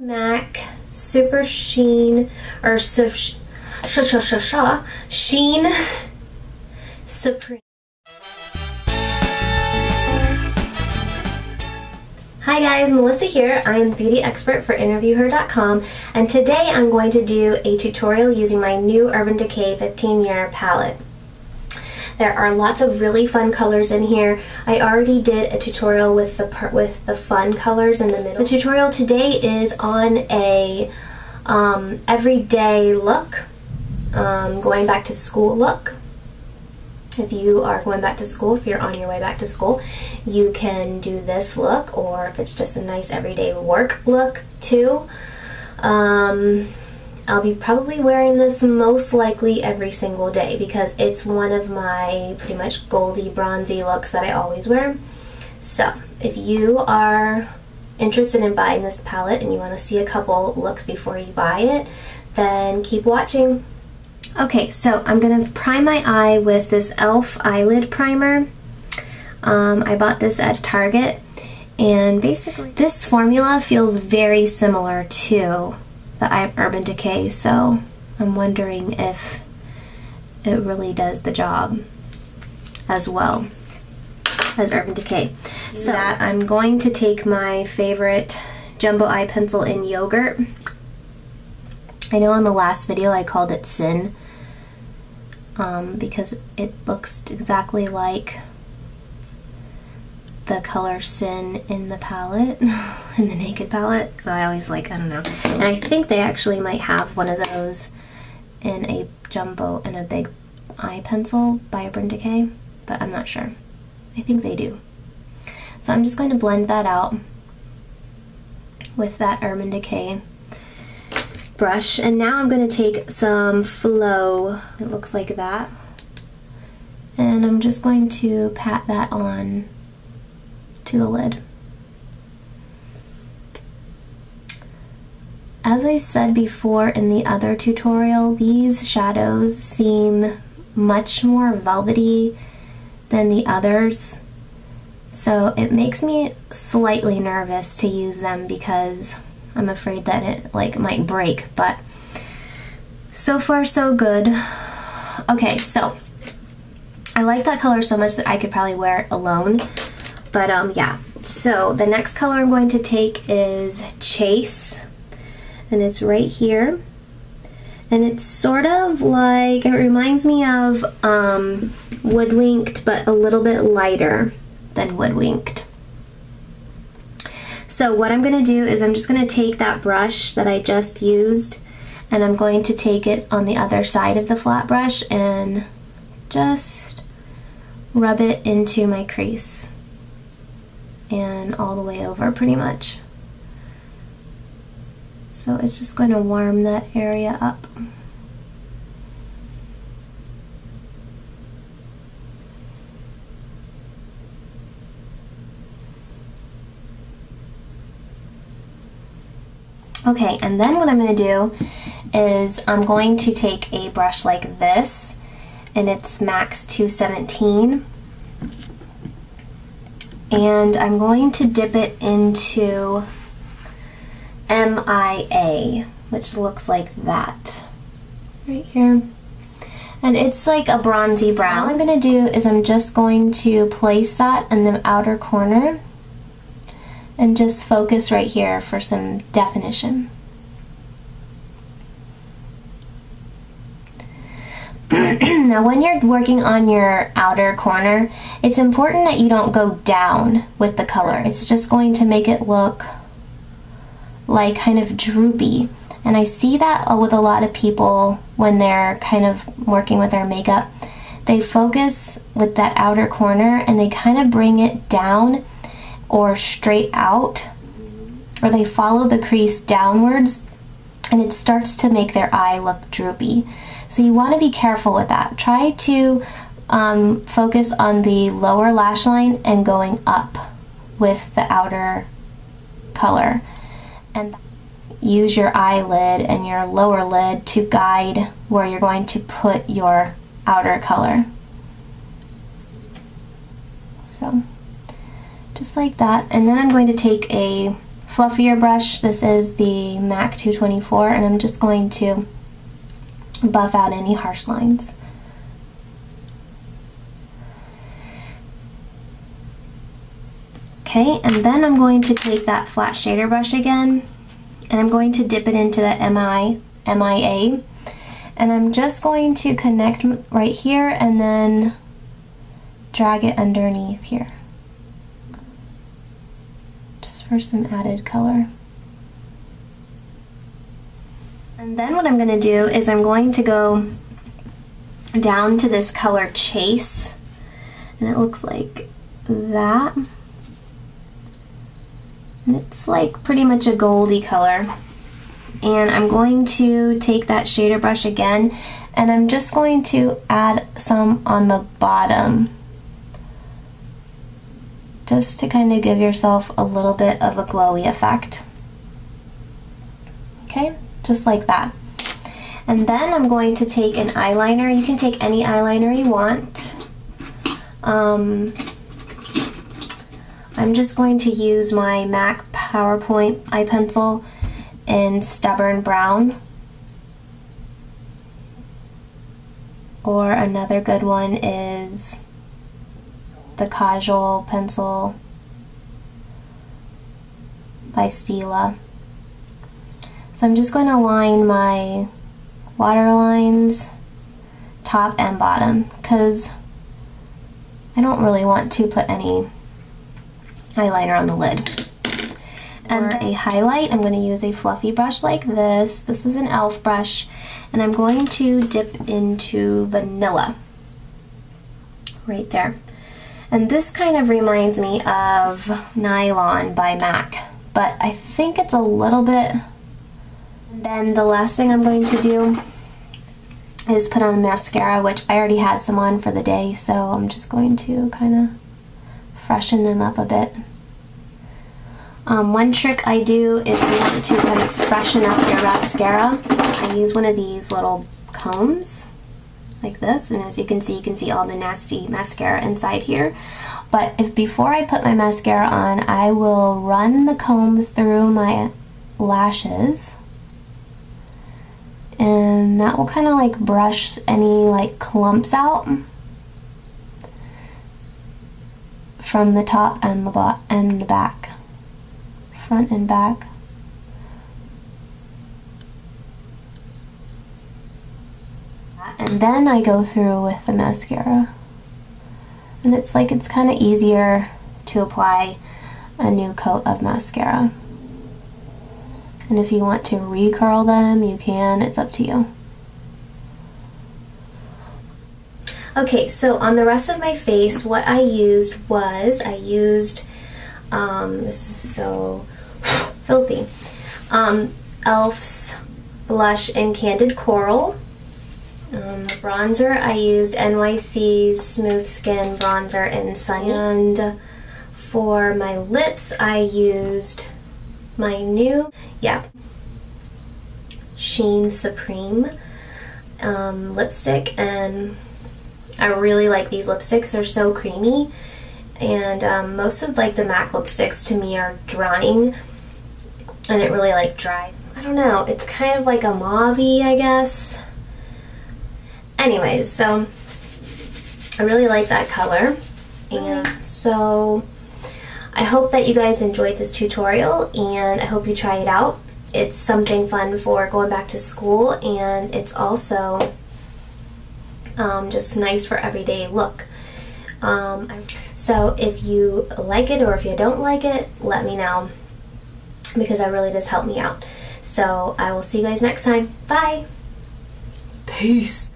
MAC Super Sheen, or Sheen Supreme. Hi guys, Melissa here. I'm the beauty expert for InterviewHer.com, and today I'm going to do a tutorial using my new Urban Decay 15-year palette. There are lots of really fun colors in here. I already did a tutorial with the fun colors in the middle. The tutorial today is on a everyday look, going back to school look. If you are going back to school, if you're on your way back to school, you can do this look, or if it's just a nice everyday work look too. I'll be probably wearing this most likely every single day because it's one of my pretty much goldy bronzy looks that I always wear. So if you are interested in buying this palette and you want to see a couple looks before you buy it, then keep watching. Okay, so I'm going to prime my eye with this e.l.f. eyelid primer. I bought this at Target, and basically this formula feels very similar to the Urban Decay, so I'm wondering if it really does the job as well as Urban Decay. So that I'm going to take my favorite jumbo eye pencil in Yogurt. I know in the last video I called it Sin because it looks exactly like the color Sin in the palette, in the Naked palette. So I always like, I don't know. And I think they actually might have one of those in a jumbo and a big eye pencil by Urban Decay, but I'm not sure. I think they do. So I'm just going to blend that out with that Urban Decay brush. And now I'm going to take some Flow, it looks like that, and I'm just going to pat that on to the lid. As I said before in the other tutorial, these shadows seem much more velvety than the others, so it makes me slightly nervous to use them because I'm afraid that it might break, but so far so good. Okay, so I like that color so much that I could probably wear it alone. But yeah, so the next color I'm going to take is Chase, and it's right here. And it's sort of like, it reminds me of Woodwinked, but a little bit lighter than Woodwinked. So what I'm going to do is I'm just going to take that brush that I just used, and I'm going to take it on the other side of the flat brush and just rub it into my crease and all the way over pretty much. So it's just going to warm that area up. Okay, and then what I'm going to do is I'm going to take a brush like this, and it's Max 217. And I'm going to dip it into MIA, which looks like that right here. And it's like a bronzy brown. All I'm going to do is I'm just going to place that in the outer corner and just focus right here for some definition. Now when you're working on your outer corner, it's important that you don't go down with the color. It's just going to make it look like kind of droopy. And I see that with a lot of people when they're kind of working with their makeup. They focus with that outer corner and they kind of bring it down or straight out, or they follow the crease downwards, and it starts to make their eye look droopy. So you want to be careful with that. Try to focus on the lower lash line and going up with the outer color. And use your eyelid and your lower lid to guide where you're going to put your outer color. So just like that. And then I'm going to take a fluffier brush. This is the MAC 224, and I'm just going to buff out any harsh lines. Okay, and then I'm going to take that flat shader brush again, and I'm going to dip it into the MIA, and I'm just going to connect right here and then drag it underneath here, just for some added color. And then what I'm going to do is I'm going to go down to this color Chase, and it looks like that. And it's like pretty much a goldy color. And I'm going to take that shader brush again, and I'm just going to add some on the bottom, just to kind of give yourself a little bit of a glowy effect. Okay, just like that. And then I'm going to take an eyeliner. You can take any eyeliner you want. I'm just going to use my MAC PowerPoint eye pencil in Stubborn Brown. Or another good one is the Kajal pencil by Stila. So I'm just going to line my waterlines top and bottom, because I don't really want to put any eyeliner on the lid. And a highlight, I'm going to use a fluffy brush like this. This is an e.l.f. brush, and I'm going to dip into Vanilla right there. And this kind of reminds me of Nylon by MAC, but I think it's a little bit. And then the last thing I'm going to do is put on mascara, which I already had some on for the day, so I'm just going to kind of freshen them up a bit. One trick I do if you want to kind of freshen up your mascara, I use one of these little combs like this, and as you can see all the nasty mascara inside here. But if before I put my mascara on, I will run the comb through my lashes, and that will kind of like brush any like clumps out from the top and the back, front and back. And then I go through with the mascara, and it's kind of easier to apply a new coat of mascara. And if you want to recurl them, you can. It's up to you. Okay, so on the rest of my face, what I used was, this is so filthy, e.l.f.'s blush in Candid Coral. Bronzer, I used NYC's Smooth Skin Bronzer in Sunny. And for my lips, I used my new, Sheen Supreme lipstick, and I really like these lipsticks. They're so creamy, and most of like the MAC lipsticks to me are drying, and it really like dry. I don't know, it's kind of like a mauve-y, I guess. Anyways, so I really like that color, and so I hope that you guys enjoyed this tutorial, and I hope you try it out. It's something fun for going back to school, and it's also just nice for everyday look. So if you like it or if you don't like it, let me know, because that really does help me out. So I will see you guys next time. Bye! Peace!